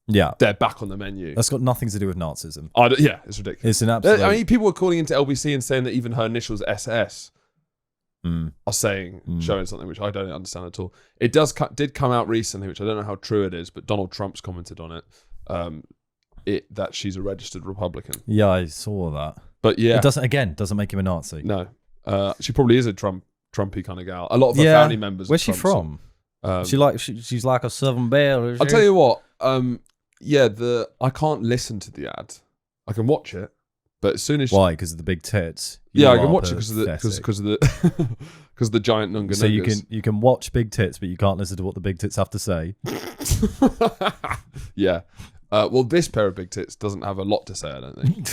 Yeah. they're back on the menu. That's got nothing to do with Nazism. Yeah, it's ridiculous. It's an absolute... I mean, people were calling into LBC and saying that even her initials SS Mm. are showing something which I don't understand at all. It did come out recently, which I don't know how true it is, but Donald Trump's commented on it. That she's a registered Republican. Yeah, I saw that. But yeah, It doesn't make him a Nazi. no, she probably is a Trumpy kind of gal. A lot of her family members. Where's she from? She's like a Southern Belle. I'll tell you what. I can't listen to the ad. I can watch it, but as soon as Why? Because of the big tits. yeah, I can watch it because of the because of the giant nunga. So you can watch big tits, but you can't listen to what the big tits have to say. Yeah. Well, this pair of big tits doesn't have a lot to say, I don't think.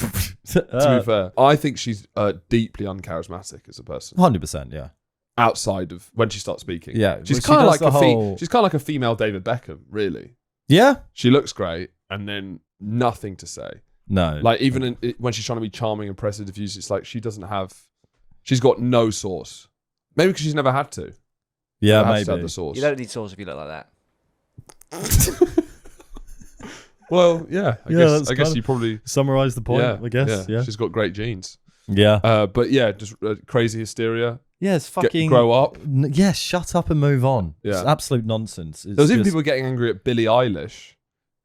To be fair, I think she's deeply uncharismatic as a person. 100%, yeah. Outside of when she starts speaking, Yeah, she's well, kind of she like does she's kind of like a female David Beckham, really. Yeah? She looks great, and then nothing to say. No. Like even when she's trying to be charming and press diffuse, it's like she's got no sauce. Maybe because she's never had to. Yeah, Never had maybe. to have the sauce. You don't need sauce if you look like that. Well, yeah. I guess you probably Summarize the point, I guess. Yeah. She's got great genes. Yeah. But yeah, just crazy hysteria. Yeah, it's fucking... Grow up. Yeah, shut up and move on. Yeah. It's absolute nonsense. It's There was even just- people getting angry at Billie Eilish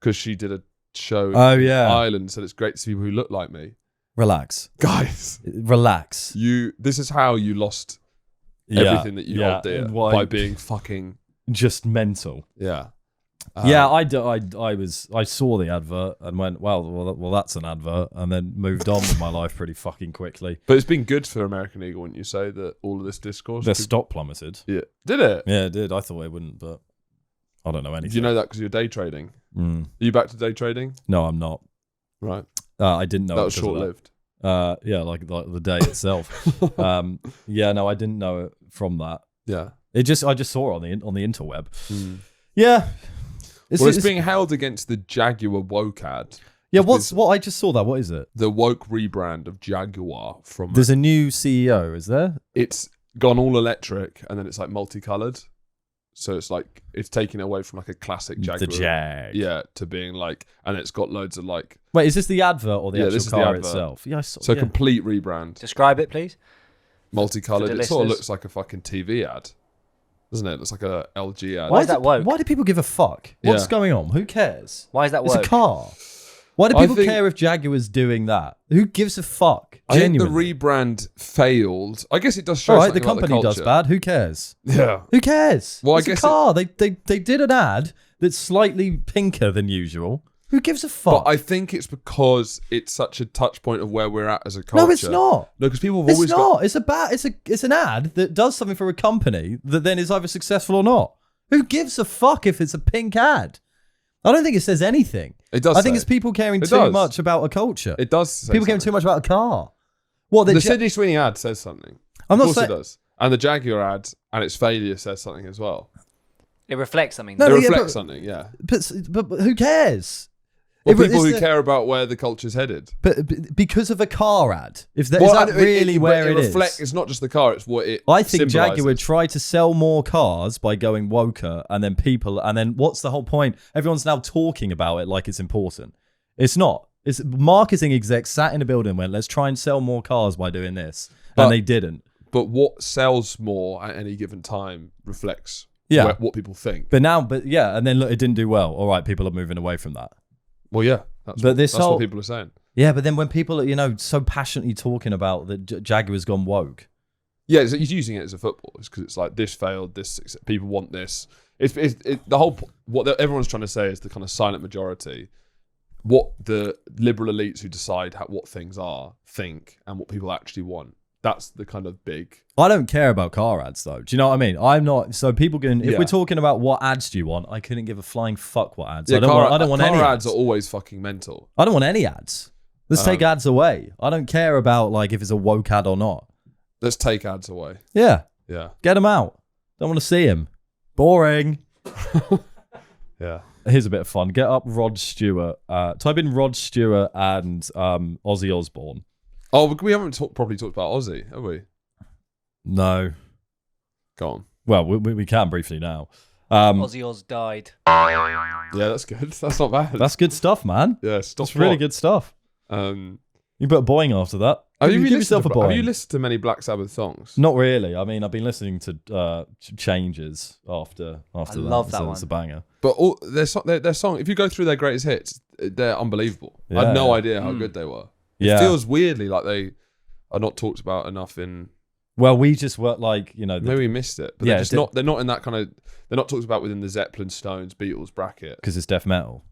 because she did a show Oh, in yeah. Ireland, said it's great to see people who look like me. Relax. Guys, Relax. this is how you lost everything that you hold dear by being fucking... Just mental. Yeah. Yeah, I saw the advert and went, well, that's an advert, and then moved on with my life pretty fucking quickly. But it's been good for American Eagle, wouldn't you say, that all of this discourse... Their stock plummeted. Yeah. Did it? Yeah, it did. I thought it wouldn't, but I don't know anything. Do you know that because you're day trading? Mm. Are you back to day trading? No, I'm not. Right. I didn't know that it was because of short-lived. Yeah, like the day itself. Yeah, no, I didn't know it from that. Yeah. I just saw it on the interweb. Mm. Yeah. It's being held against the Jaguar woke ad. Yeah, what I just saw that. What is it? The woke rebrand of Jaguar from... There's a new CEO, is there? It's gone all electric and then it's like multicolored. So it's like, it's taking it away from like a classic Jaguar. The Jag. Yeah, to being like, and it's got loads of like... Wait, is this the advert or the Yeah, actual this is the car advert. itself? Yeah, I saw. So yeah. complete rebrand. Describe it, please. Multicolored. For the It sort of listeners. looks like a fucking TV ad. Doesn't it? It looks like a LG ad. Why is that woke? Why do people give a fuck? What's Yeah. going on? Who cares? Why is that It's woke? a car. Why do I people think- care if Jaguar's doing that? Who gives a fuck? I think the Genuinely. rebrand failed. I guess it does show All right, the something about company does culture. bad. Who cares? Yeah. Who cares? Well, I It's guess a car. They did an ad that's slightly pinker than usual. Who gives a fuck? But I think it's because it's such a touch point of where we're at as a culture. No, it's not. No, because people have It's always not. It's an ad that does something for a company that then is either successful or not. Who gives a fuck if it's a pink ad? I don't think it says anything. It does. I think say. it's people caring It too does. much about a culture. It does. Say People caring too something. much about a car. What The Sydney Sweeney ad says something. I'm Of not course it saying. does. And the Jaguar ad and its failure says something as well. It reflects something. No, It yeah, reflects but- something, yeah. But who cares? Well, If people it's who care about where the culture's headed. But because of a car ad, is that Well, really where it is? It's not just the car; it's what it. I think Jaguar symbolises. tried to sell more cars by going woker, and then what's the whole point? Everyone's now talking about it like it's important. It's not. It's marketing execs sat in a building and went, let's try and sell more cars by doing this, and they didn't. But what sells more at any given time reflects Yeah. what people think. And then look, it didn't do well. All right, people are moving away from that. Well, yeah, that's what people are saying. Yeah, but then when people are, so passionately talking about that Jaguar's gone woke. Yeah, he's using it as a football. It's because it's like this failed, this people want this. It's the whole what everyone's trying to say is the kind of silent majority. What the liberal elites who decide what things are think and what people actually want. That's the kind of big. I don't care about car ads though. Do you know what I mean? I'm not. So people can. If Yeah. we're talking about what ads do you want, I couldn't give a flying fuck what ads. Yeah, I don't want car any ads are always fucking mental. I don't want any ads. Let's take ads away. I don't care about like if it's a woke ad or not. Let's take ads away. Yeah, Yeah, get them out. Don't want to see him. Boring. yeah. Here's a bit of fun. Get up Rod Stewart. Type in Rod Stewart and Ozzy Osbourne. Oh, we haven't properly talked about Ozzy, have we? No. Go on. Well, we can briefly now. Ozzy Oz died. Yeah, that's good. That's not bad. That's good stuff, man. Yeah, stop. That's really good stuff. You put a boing after that. Have you give yourself a boing. Have you listened to many Black Sabbath songs? Not really. I mean, I've been listening to Changes after that. love that one. It's a banger. But their song, if you go through their greatest hits, they're unbelievable. I had no idea how good they were. It feels weirdly like they are not talked about enough in. Well, we just were like, maybe we missed it. But they're not in that kind of. They're not talked about within the Zeppelin, Stones, Beatles bracket because it's death metal.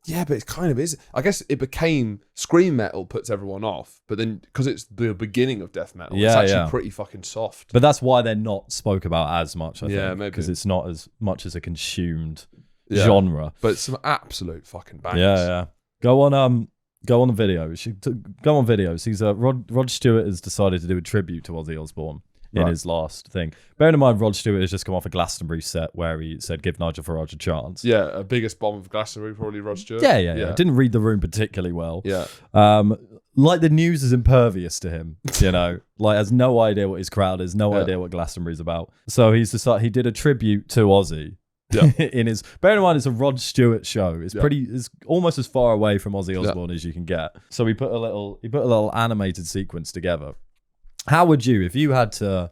Yeah, but it kind of is. I guess it became scream metal puts everyone off, but then because it's the beginning of death metal, it's actually pretty fucking soft. But that's why they're not spoke about as much. I think, maybe because it's not as much as a consumed genre. But some absolute fucking bangers. Yeah. Go on the videos. Go on videos. He's Rod Stewart has decided to do a tribute to Ozzy Osbourne in his last thing. Bearing in mind, Rod Stewart has just come off a Glastonbury set where he said, "Give Nigel Farage a chance." Yeah, a biggest bomb of Glastonbury, probably Rod Stewart. Yeah. Didn't read the room particularly well. Yeah. Like the news is impervious to him, like has no idea what his crowd is, no idea what Glastonbury's about. So he did a tribute to Ozzy. Yeah. Bear in mind, it's a Rod Stewart show. It's it's almost as far away from Ozzy Osbourne as you can get. So he put a little animated sequence together. How would you, if you had to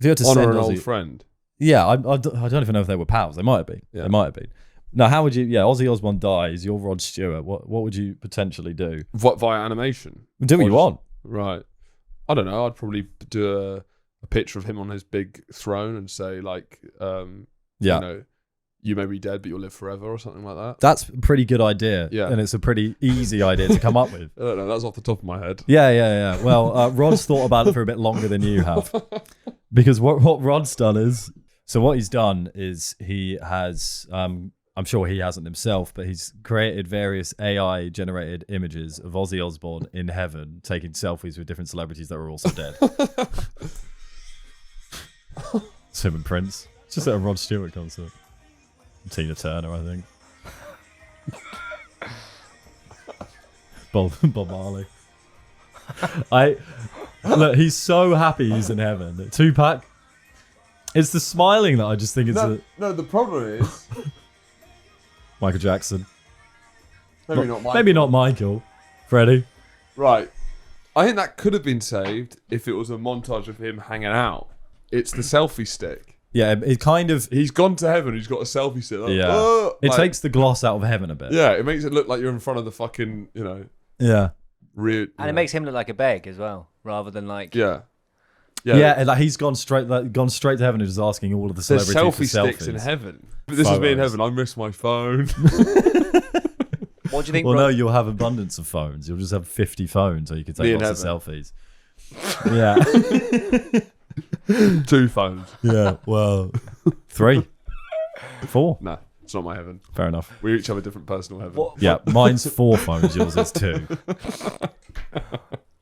honor send an Ozzy, old friend? Yeah, I don't even know if they were pals. They might have been. Yeah. They might have been. Now, how would you? Yeah, Ozzy Osbourne dies. You're Rod Stewart. What would you potentially do? Via animation? Do what you want. Right. I don't know. I'd probably do a picture of him on his big throne and say like, you may be dead, but you'll live forever, or something like that. That's a pretty good idea. Yeah. And it's a pretty easy idea to come up with. I don't know. That's off the top of my head. Yeah. Well, Rod's thought about it for a bit longer than you have. Because what Rod's done is, so what he's done is he has, I'm sure he hasn't himself, but he's created various AI-generated images of Ozzy Osbourne in heaven, taking selfies with different celebrities that are also dead. It's him and Prince. It's just at a Rod Stewart concert. Tina Turner, I think. Bob Marley. Look, he's so happy he's in heaven. Tupac. It's the smiling that I just think is no, the problem is Michael Jackson. Maybe not Michael. Freddie. Right. I think that could have been saved if it was a montage of him hanging out. It's the selfie stick. Yeah, it kind of... He's gone to heaven, he's got a selfie stick. Like, it takes the gloss out of heaven a bit. Yeah, it makes it look like you're in front of the fucking, Yeah. And it makes him look like a beg as well, rather than like... Yeah, like he's gone straight to heaven and is asking all of the celebrities selfie for selfies. Sticks in heaven. But this is me in heaven, I miss my phone. What do you think? Well, no, you'll have abundance of phones. You'll just have 50 phones so you can take lots of selfies. Yeah. 2 phones. Yeah, well, 3, 4. Nah, it's not my heaven. Fair enough. We each have a different personal heaven. Yeah, mine's 4 phones, yours is 2.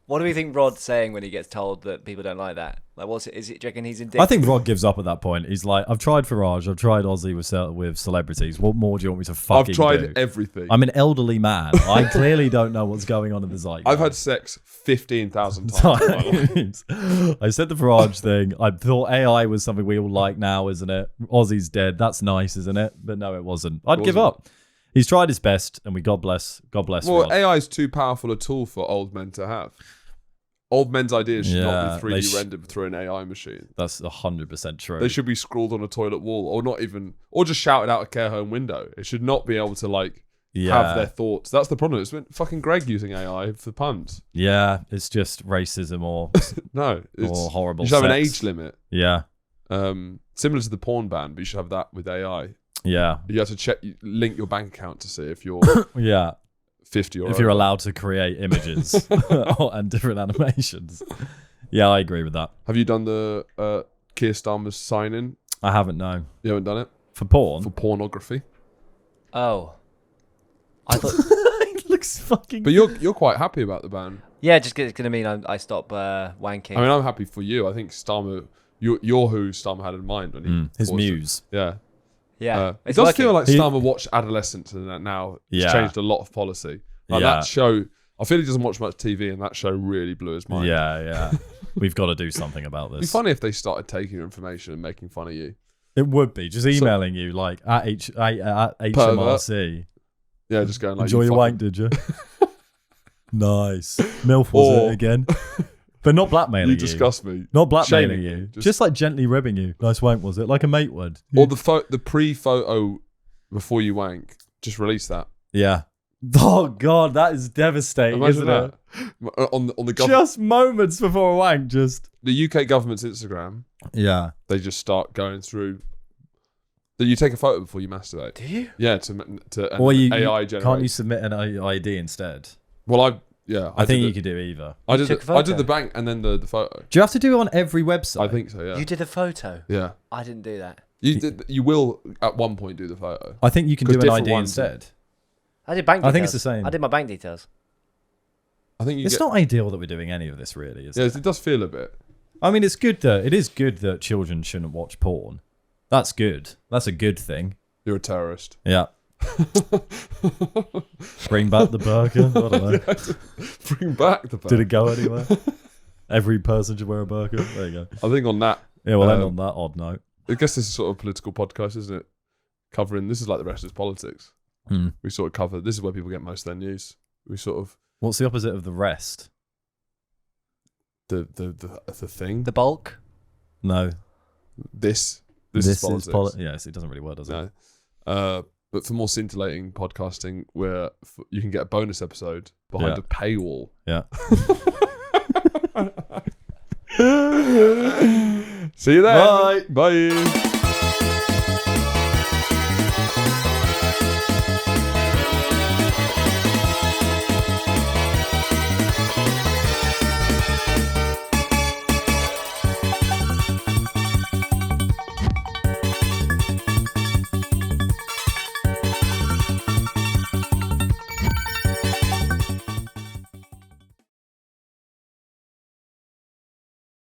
What do we think Rod's saying when he gets told that people don't like that? Like, do you reckon he's indignant? I think Rod gives up at that point. He's like, I've tried Farage, I've tried Ozzy with celebrities. What more do you want me to fucking do? I've tried everything. I'm an elderly man. I clearly don't know what's going on in the zeitgeist. I've had sex 15,000 times. I said the Farage thing. I thought AI was something we all like now, isn't it? Ozzy's dead. That's nice, isn't it? But no, it wasn't. I'd give up. He's tried his best, and we God bless. Well, Rod. AI is too powerful a tool for old men to have. Old men's ideas should not be 3D rendered through an AI machine. That's 100% true. They should be scrawled on a toilet wall, or just shouted out a care home window. It should not be able to have their thoughts. That's the problem. It's been fucking Greg using AI for puns. Yeah, it's just racism or or horrible. You should have an sex. age limit. Yeah. Similar to the porn ban, but you should have that with AI. Yeah. You have to link your bank account to see if you're 50 or if you're allowed to create images and different animations. Yeah, I agree with that. Have you done the Keir Starmer's sign-in? I haven't, no. You haven't done it? For porn? For pornography. Oh. I thought... It looks fucking... But you're quite happy about the ban. Yeah, just 'cause it's going to mean I stop wanking. I mean, I'm happy for you. I think Starmer... You're who Starmer had in mind when he... his muse. Yeah. Yeah. It does feel like Starmer watched Adolescence and that now it's changed a lot of policy. Like that show... I feel he doesn't watch much TV, and that show really blew his mind. Yeah. We've got to do something about this. It'd be funny if they started taking your information and making fun of you. It would be just emailing you like at HMRC. Yeah, just going like, enjoy your wank, did you? Nice. MILF was it again? But not blackmailing you. You disgust me. Not blackmailing Shaming you. Just like gently ribbing you. Nice wank, was it? Like a mate would. Or the pre-photo before you wank. Just release that. Yeah. Oh God, that is devastating, Imagine isn't that. it? On the Just moments before a wank, just the UK government's Instagram. Yeah. They just start going through. That you take a photo before you masturbate. Do you? Yeah, to Or you AI generate. can't you submit an ID instead? Well, I think you could do either. I did the bank and then the photo. Do you have to do it on every website? I think so. Yeah. You did a photo. Yeah. I didn't do that. You will at one point do the photo. I think you can do an ID instead. I did bank details. I think it's the same. I did my bank details. I think it's not ideal that we're doing any of this, really, is it? It does feel a bit. I mean, it is good that children shouldn't watch porn. That's good. That's a good thing. You're a terrorist. Yeah. Bring back the burqa. I don't know. Bring back the burqa. Did it go anywhere? Every person should wear a burqa. There you go. I think on that. Yeah, well, end on that odd note. I guess this is sort of a political podcast, isn't it? This is like the rest is politics. We sort of cover. This is where people get most of their news. We sort of. What's the opposite of the rest? The thing. The bulk. No. This is politics. Yes, it doesn't really work, does it? No. But for more scintillating podcasting, where you can get a bonus episode behind a paywall. Yeah. See you there. Bye. Bye.